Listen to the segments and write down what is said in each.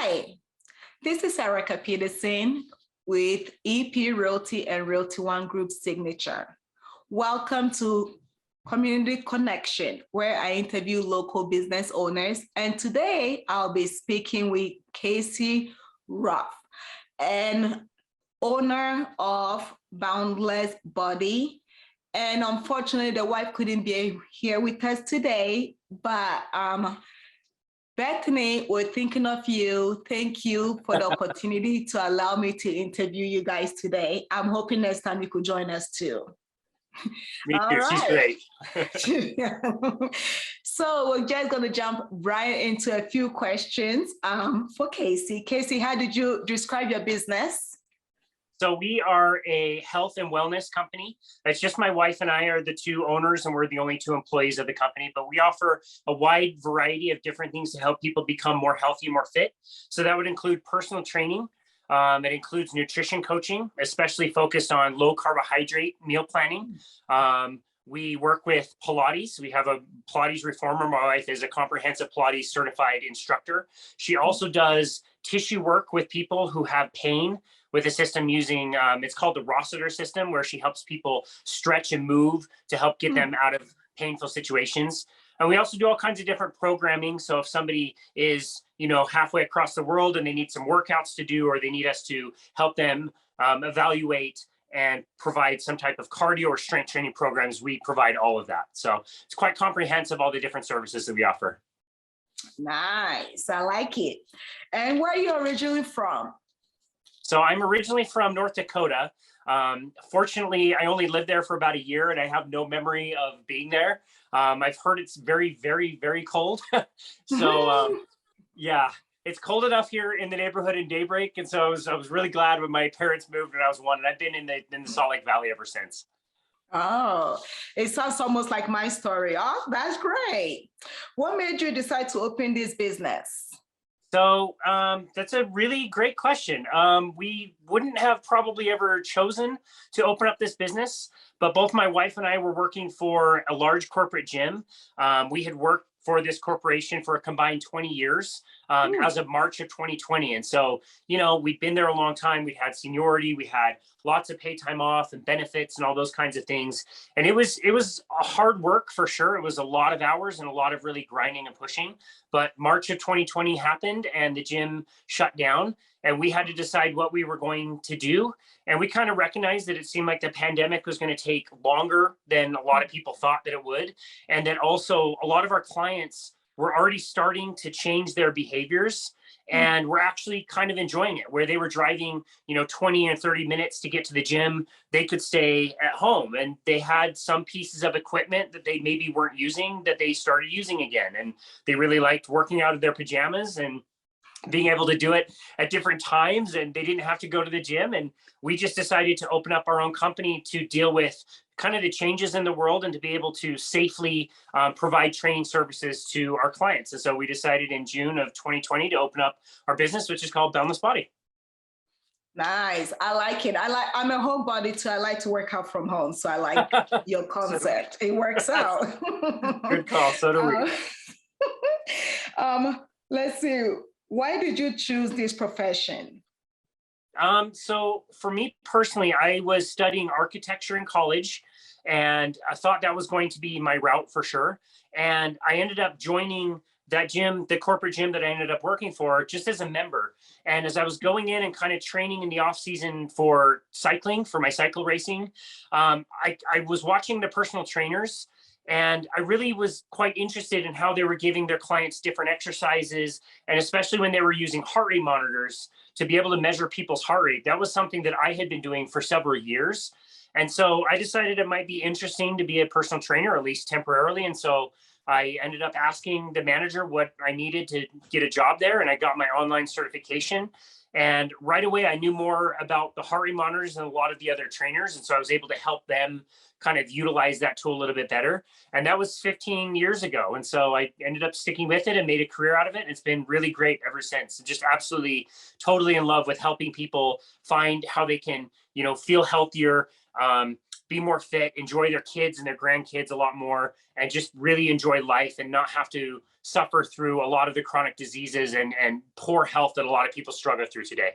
Hi, this is Erica Peterson with EP Realty and Realty One Group Signature. Welcome to Community Connection, where I interview local business owners. And today I'll be speaking with Casey Ruff, an owner of Boundless Body. And unfortunately, the wife couldn't be here with us today, but Bethany, we're thinking of you. Thank you for the opportunity to allow me to interview you guys today. I'm hoping next time you could join us too. Me too. All right. She's great. So we're just going to jump right into a few questions for Casey. Casey, how did you describe your business? So we are a health and wellness company. It's just my wife and I are the two owners, and we're the only two employees of the company, but we offer a wide variety of different things to help people become more healthy, more fit. So that would include personal training. It includes nutrition coaching, especially focused on low carbohydrate meal planning. We work with Pilates. We have a Pilates reformer. My wife is a comprehensive Pilates certified instructor. She also does tissue work with people who have pain with a system using, it's called the Rossiter system, where she helps people stretch and move to help get them out of painful situations. And we also do all kinds of different programming. So if somebody is, halfway across the world and they need some workouts to do, or they need us to help them evaluate and provide some type of cardio or strength training programs, we provide all of that. So it's quite comprehensive, all the different services that we offer. Nice, I like it. And where are you originally from? So I'm originally from North Dakota. Fortunately, I only lived there for about a year and I have no memory of being there. I've heard it's very, very, very cold. Yeah, it's cold enough here in the neighborhood in Daybreak. And so I was really glad when my parents moved when I was 1, and I've been in the Salt Lake Valley ever since. Oh, it sounds almost like my story. Oh, that's great. What made you decide to open this business? So that's a really great question. We wouldn't have probably ever chosen to open up this business, but both my wife and I were working for a large corporate gym. We had worked for this corporation for a combined 20 years as of March of 2020. And so, we'd been there a long time. We had seniority, we had lots of pay time off and benefits and all those kinds of things. And it was a hard work for sure. It was a lot of hours and a lot of really grinding and pushing. But March of 2020 happened and the gym shut down, and we had to decide what we were going to do. And we kind of recognized that it seemed like the pandemic was going to take longer than a lot of people thought that it would. And that also a lot of our clients were already starting to change their behaviors, and we're actually kind of enjoying it, where they were driving, 20 and 30 minutes to get to the gym. They could stay at home, and they had some pieces of equipment that they maybe weren't using that they started using again. And they really liked working out of their pajamas and being able to do it at different times, and they didn't have to go to the gym. And we just decided to open up our own company to deal with kind of the changes in the world and to be able to safely provide training services to our clients. And so we decided in June of 2020 to open up our business, which is called Boundless Body. Nice. I like it. I'm a homebody too. I like to work out from home. So I like your concept. It works out. Good call. So do we. Let's see. Why did you choose this profession? So for me personally, I was studying architecture in college, and I thought that was going to be my route for sure. And I ended up joining that gym, the corporate gym that I ended up working for, just as a member. And as I was going in and kind of training in the off season for cycling, for my cycle racing, I was watching the personal trainers. And I really was quite interested in how they were giving their clients different exercises, and especially when they were using heart rate monitors to be able to measure people's heart rate. That was something that I had been doing for several years. And so I decided it might be interesting to be a personal trainer, at least temporarily. And so I ended up asking the manager what I needed to get a job there, and I got my online certification. And right away, I knew more about the heart rate monitors than a lot of the other trainers. And so I was able to help them kind of utilize that tool a little bit better. And that was 15 years ago. And so I ended up sticking with it and made a career out of it. And it's been really great ever since. Just absolutely, totally in love with helping people find how they can, feel healthier, be more fit, enjoy their kids and their grandkids a lot more, and just really enjoy life and not have to suffer through a lot of the chronic diseases and poor health that a lot of people struggle through today.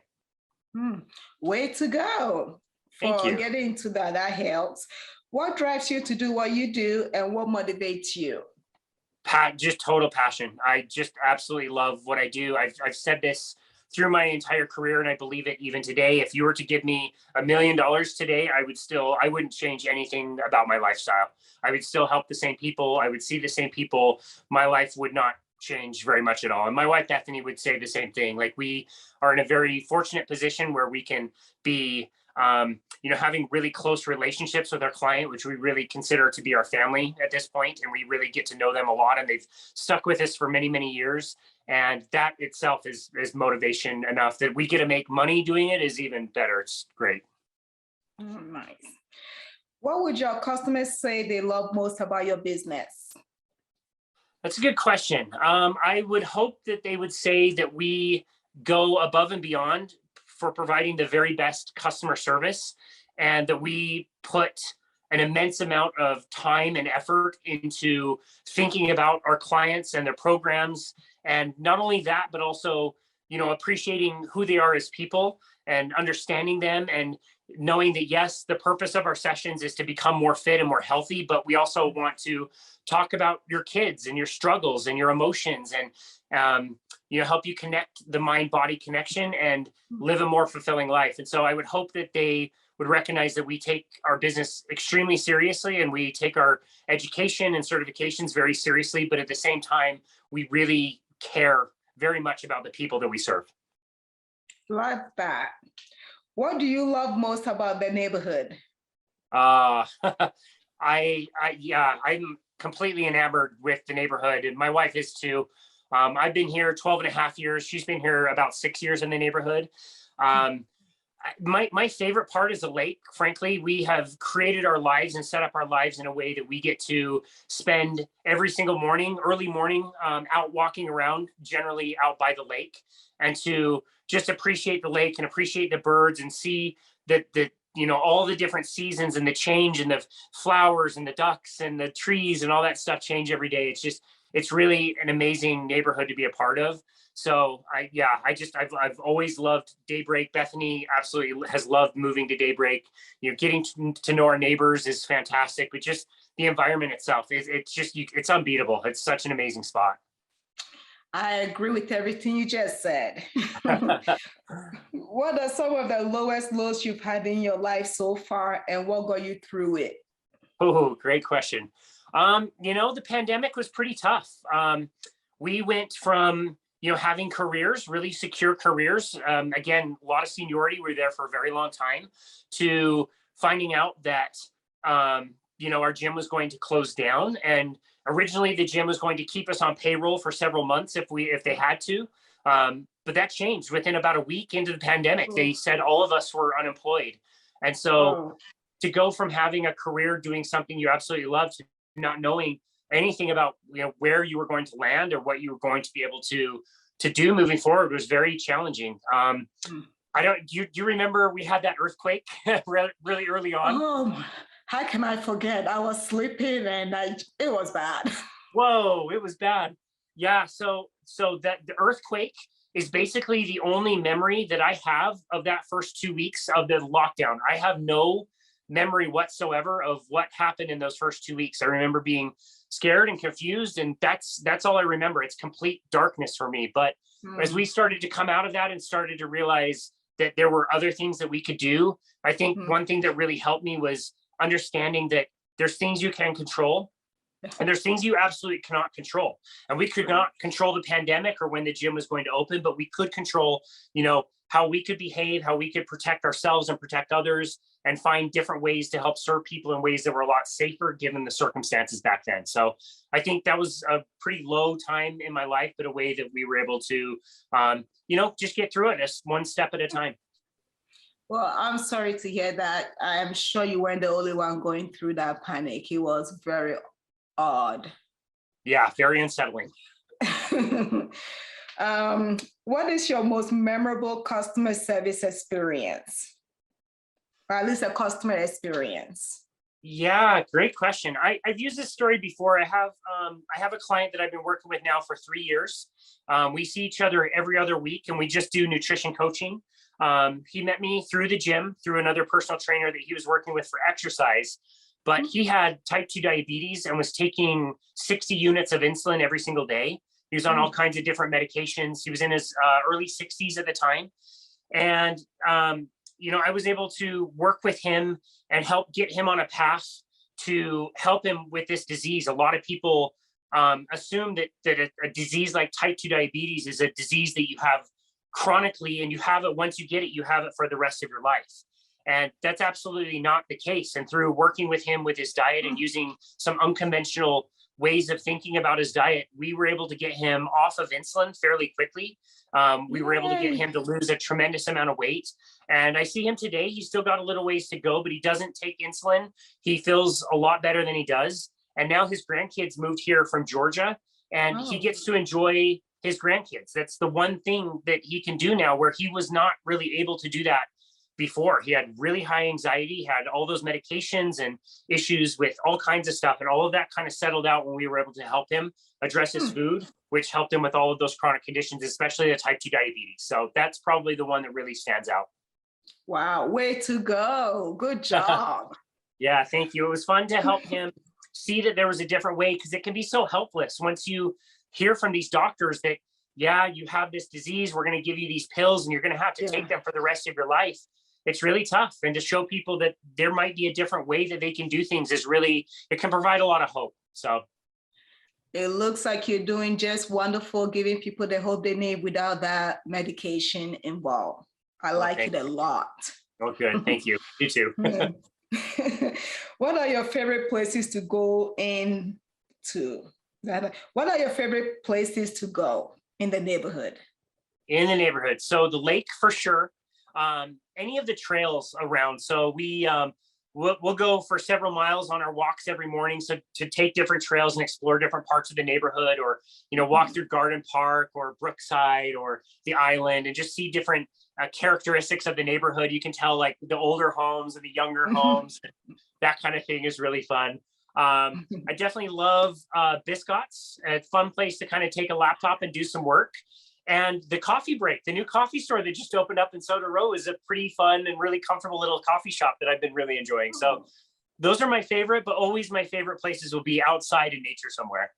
Way to go Thank for you. getting into that. That helps. What drives you to do what you do, and what motivates you? Just total passion. I just absolutely love what I do. I've said this through my entire career, and I believe it even today. If you were to give me $1 million today, I wouldn't change anything about my lifestyle. I would still help the same people. I would see the same people. My life would not change very much at all. And my wife, Bethany, would say the same thing. Like, we are in a very fortunate position where we can be, having really close relationships with our client, which we really consider to be our family at this point. And we really get to know them a lot, and they've stuck with us for many, many years. And that itself is motivation enough. That we get to make money doing it is even better. It's great. Nice. What would your customers say they love most about your business? That's a good question. I would hope that they would say that we go above and beyond for providing the very best customer service, and that we put an immense amount of time and effort into thinking about our clients and their programs. And not only that, but also, appreciating who they are as people and understanding them, and knowing that, yes, the purpose of our sessions is to become more fit and more healthy, but we also want to talk about your kids and your struggles and your emotions, and help you connect the mind-body connection and live a more fulfilling life. And so I would hope that they would recognize that we take our business extremely seriously, and we take our education and certifications very seriously, but at the same time, we really care very much about the people that we serve. Love that. What do you love most about the neighborhood? I'm completely enamored with the neighborhood, and my wife is too. I've been here 12 and a half years. She's been here about 6 years in the neighborhood. My favorite part is the lake. Frankly, we have created our lives and set up our lives in a way that we get to spend every single morning, early morning, out walking around, generally out by the lake, and to just appreciate the lake and appreciate the birds and see that all the different seasons and the change and the flowers and the ducks and the trees and all that stuff change every day. It's really an amazing neighborhood to be a part of. So I've always loved Daybreak. Bethany absolutely has loved moving to Daybreak. Getting to know our neighbors is fantastic, but just the environment itself it's unbeatable. It's such an amazing spot. I agree with everything you just said. What are some of the lowest lows you've had in your life so far, and what got you through it? Oh, great question. The pandemic was pretty tough. We went from, having careers, really secure careers. Again, a lot of seniority. We were there for a very long time, to finding out that, our gym was going to close down. And originally the gym was going to keep us on payroll for several months if they had to. But that changed within about a week into the pandemic. They said all of us were unemployed. And so to go from having a career doing something you absolutely love to not knowing anything about where you were going to land or what you were going to be able to do moving forward was very challenging. Do you remember we had that earthquake really early on? How can I forget? I was sleeping and it was bad. Whoa, it was bad. Yeah, so that the earthquake is basically the only memory that I have of that first 2 weeks of the lockdown. I have no memory whatsoever of what happened in those first 2 weeks. I remember being scared and confused, and that's all I remember. It's complete darkness for me. But as we started to come out of that and started to realize that there were other things that we could do, I think one thing that really helped me was understanding that there's things you can control and there's things you absolutely cannot control. And we could not control the pandemic or when the gym was going to open, but we could control, how we could behave, how we could protect ourselves and protect others, and find different ways to help serve people in ways that were a lot safer given the circumstances back then. So I think that was a pretty low time in my life, but a way that we were able to, just get through it just one step at a time. Well, I'm sorry to hear that. I'm sure you weren't the only one going through that panic. It was very odd. Yeah, very unsettling. What is your most memorable customer service experience? Or at least a customer experience? Yeah, great question. I've used this story before. I have a client that I've been working with now for 3 years. We see each other every other week, and we just do nutrition coaching. He met me through the gym, through another personal trainer that he was working with for exercise. But he had type 2 diabetes and was taking 60 units of insulin every single day. He was on all kinds of different medications. He was in his early 60s at the time. And I was able to work with him and help get him on a path to help him with this disease. A lot of people assume that a disease like type 2 diabetes is a disease that you have chronically, and you have it once you get it, you have it for the rest of your life. And that's absolutely not the case. And through working with him with his diet and using some unconventional ways of thinking about his diet, we were able to get him off of insulin fairly quickly. We were able to get him to lose a tremendous amount of weight. And I see him today. He's still got a little ways to go, but he doesn't take insulin. He feels a lot better than he does. And now his grandkids moved here from Georgia, and he gets to enjoy his grandkids. That's the one thing that he can do now, where he was not really able to do that before. He had really high anxiety, had all those medications and issues with all kinds of stuff. And all of that kind of settled out when we were able to help him address his food, which helped him with all of those chronic conditions, especially the type 2 diabetes. So that's probably the one that really stands out. Wow, way to go. Good job. Yeah, thank you. It was fun to help him see that there was a different way, because it can be so helpless once you hear from these doctors that, yeah, you have this disease, we're going to give you these pills and you're going to have to take them for the rest of your life. It's really tough. And to show people that there might be a different way that they can do things is really, it can provide a lot of hope. So it looks like you're doing just wonderful, giving people the hope they need without that medication involved. I like it a lot. Oh, good. Thank you. You too. What are your favorite places to go What are your favorite places to go in the neighborhood? In the neighborhood. So the lake for sure. Any of the trails around. So we'll go for several miles on our walks every morning. So to take different trails and explore different parts of the neighborhood, or, walk through Garden Park or Brookside or the Island, and just see different characteristics of the neighborhood. You can tell like the older homes and the younger homes. That kind of thing is really fun. I definitely love Biscott's, a fun place to kind of take a laptop and do some work. And the coffee break, the new coffee store that just opened up in Soda Row, is a pretty fun and really comfortable little coffee shop that I've been really enjoying. So those are my favorite, but always my favorite places will be outside in nature somewhere.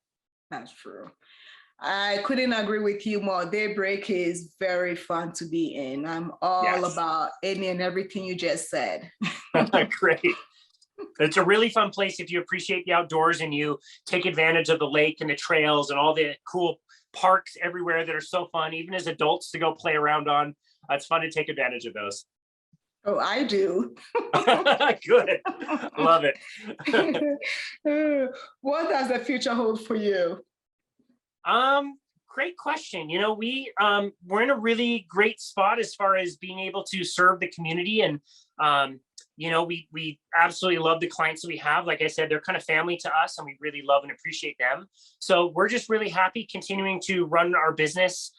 That's true. I couldn't agree with you more. Daybreak is very fun to be in. I'm all about any and everything you just said. Great. It's a really fun place if you appreciate the outdoors and you take advantage of the lake and the trails and all the cool parks everywhere that are so fun, even as adults, to go play around on. It's fun to take advantage of those. Oh, I do. Good. Love it. What does the future hold for you? Great question. We're in a really great spot as far as being able to serve the community, and we absolutely love the clients that we have. Like I said, they're kind of family to us, and we really love and appreciate them. So we're just really happy continuing to run our business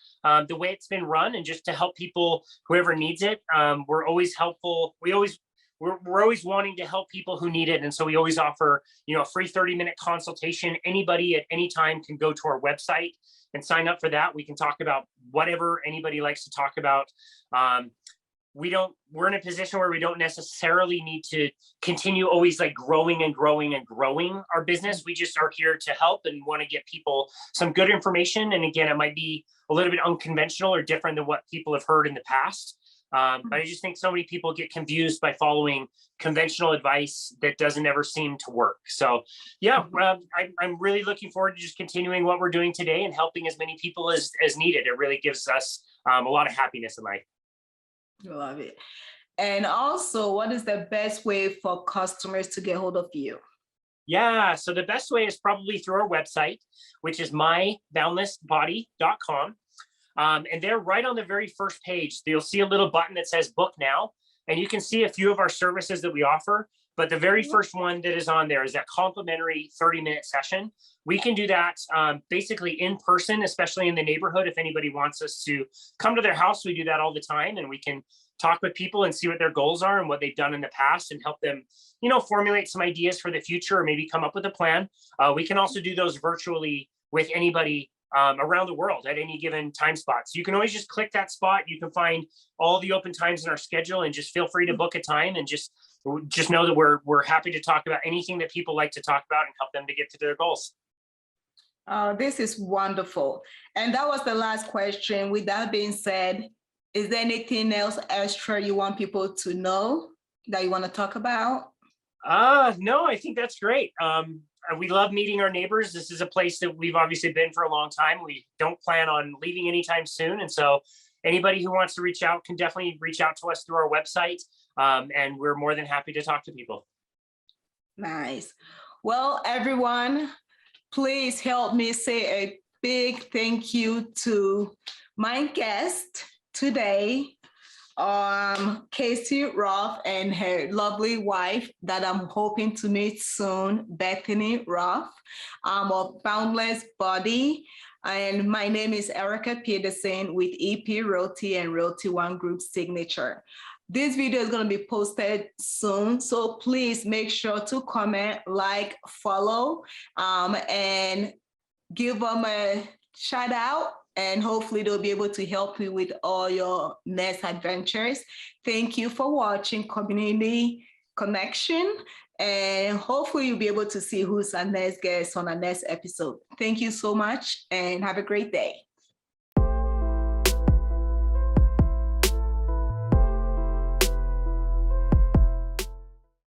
the way it's been run, and just to help people, whoever needs it. We're always helpful. We're always wanting to help people who need it. And so we always offer, a free 30-minute consultation. Anybody at any time can go to our website and sign up for that. We can talk about whatever anybody likes to talk about. We're in a position where we don't necessarily need to continue always like growing and growing and growing our business. We just are here to help and want to get people some good information. And again, it might be a little bit unconventional or different than what people have heard in the past. But I just think so many people get confused by following conventional advice that doesn't ever seem to work. So I'm really looking forward to just continuing what we're doing today and helping as many people as needed. It really gives us a lot of happiness in life. I love it. And also, what is the best way for customers to get hold of you? Yeah, so the best way is probably through our website, which is myboundlessbody.com. And there, right on the very first page, you'll see a little button that says book now, and you can see a few of our services that we offer. But the very first one that is on there is that complimentary 30-minute session. We can do that basically in person, especially in the neighborhood. If anybody wants us to come to their house, we do that all the time, and we can talk with people and see what their goals are and what they've done in the past and help them, formulate some ideas for the future or maybe come up with a plan. We can also do those virtually with anybody around the world at any given time spot. So you can always just click that spot. You can find all the open times in our schedule and just feel free to book a time, and just know that we're happy to talk about anything that people like to talk about and help them to get to their goals. This is wonderful. And that was the last question. With that being said, is there anything else extra you want people to know that you want to talk about? No, I think that's great. We love meeting our neighbors. This is a place that we've obviously been for a long time. We don't plan on leaving anytime soon. And so anybody who wants to reach out can definitely reach out to us through our website. And we're more than happy to talk to people. Nice. Well, everyone, please help me say a big thank you to my guest today, Casey Ruff, and her lovely wife that I'm hoping to meet soon, Bethany Ruff, of Boundless Body. And my name is Erica Peterson with EP Realty and Realty One Group Signature. This video is going to be posted soon, so please make sure to comment, like, follow, and give them a shout out, and hopefully they'll be able to help you with all your next adventures. Thank you for watching Community Connection, and hopefully you'll be able to see who's our next guest on our next episode. Thank you so much and have a great day.